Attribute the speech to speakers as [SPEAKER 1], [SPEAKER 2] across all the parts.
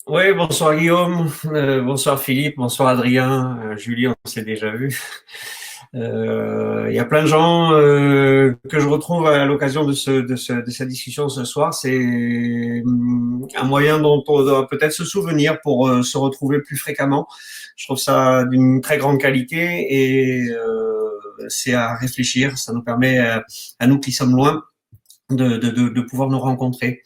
[SPEAKER 1] Oui, bonsoir Guillaume, bonsoir Philippe, bonsoir Adrien, Julie, on s'est déjà vu. Il y a plein de gens que je retrouve à l'occasion de cette discussion ce soir. C'est un moyen dont on doit peut-être se souvenir pour se retrouver plus fréquemment. Je trouve ça d'une très grande qualité et c'est à réfléchir. Ça nous permet à nous qui sommes loin de pouvoir nous rencontrer.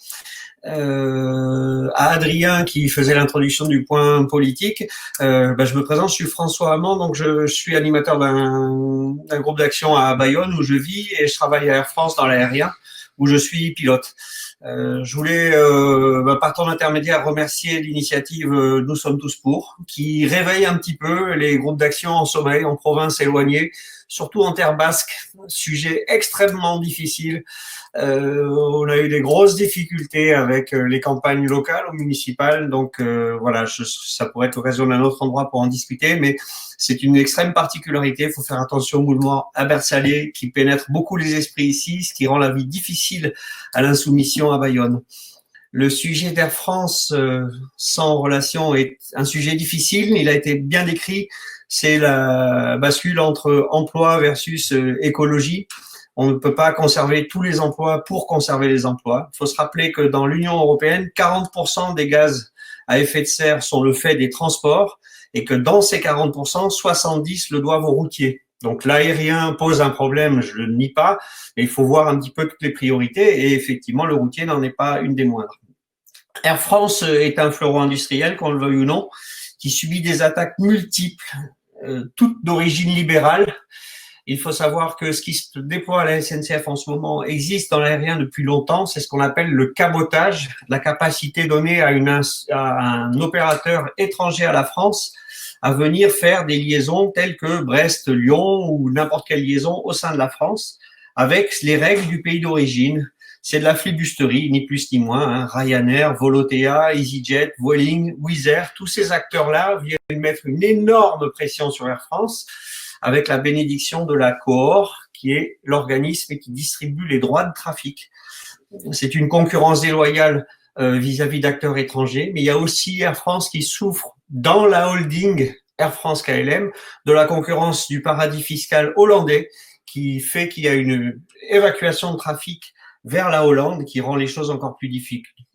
[SPEAKER 1] À Adrien qui faisait l'introduction du point politique, je me présente, je suis François Hamon, donc je suis animateur d'un groupe d'action à Bayonne où je vis et je travaille à Air France dans l'aérien où je suis pilote. Je voulais, par ton intermédiaire, remercier l'initiative Nous sommes tous pour, qui réveille un petit peu les groupes d'action en sommeil, en province éloignée, surtout en terre basque, sujet extrêmement difficile. On a eu des grosses difficultés avec les campagnes locales ou municipales, donc voilà, ça pourrait être l'occasion d'un autre endroit pour en discuter, mais c'est une extrême particularité. Il faut faire attention au mouvement abersalé qui pénètre beaucoup les esprits ici, ce qui rend la vie difficile à l'insoumission à Bayonne. Le sujet d'Air France sans relation est un sujet difficile. Il a été bien décrit. C'est la bascule entre emploi versus écologie. On ne peut pas conserver tous les emplois pour conserver les emplois. Il faut se rappeler que dans l'Union européenne, 40% des gaz à effet de serre sont le fait des transports et que dans ces 40%, 70 le doivent aux routiers. Donc l'aérien pose un problème, je ne le nie pas, mais il faut voir un petit peu toutes les priorités et effectivement le routier n'en est pas une des moindres. Air France est un fleuron industriel, qu'on le veuille ou non, qui subit des attaques multiples, toutes d'origine libérale. Il faut savoir que ce qui se déploie à la SNCF en ce moment existe dans l'aérien depuis longtemps. C'est ce qu'on appelle le cabotage, la capacité donnée à un opérateur étranger à la France à venir faire des liaisons telles que Brest-Lyon ou n'importe quelle liaison au sein de la France avec les règles du pays d'origine. C'est de la flibusterie, ni plus ni moins. Hein. Ryanair, Volotea, EasyJet, Vueling, Wizz Air, tous ces acteurs-là viennent mettre une énorme pression sur Air France avec la bénédiction de la COHOR, qui est l'organisme qui distribue les droits de trafic. C'est une concurrence déloyale vis-à-vis d'acteurs étrangers, mais il y a aussi Air France qui souffre dans la holding Air France KLM de la concurrence du paradis fiscal hollandais qui fait qu'il y a une évacuation de trafic vers la Hollande qui rend les choses encore plus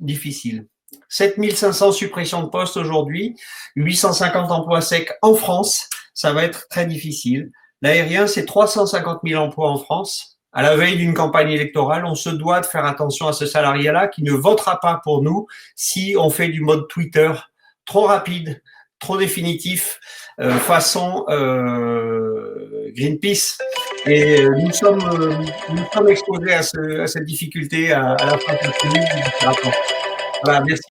[SPEAKER 1] difficiles. 7500 suppressions de postes aujourd'hui, 850 emplois secs en France, ça va être très difficile. L'aérien, c'est 350 000 emplois en France. À la veille d'une campagne électorale, on se doit de faire attention à ce salariat-là qui ne votera pas pour nous si on fait du mode Twitter trop rapide, trop définitif, façon Greenpeace. Et nous sommes exposés à cette difficulté à la fin de la Voilà, merci.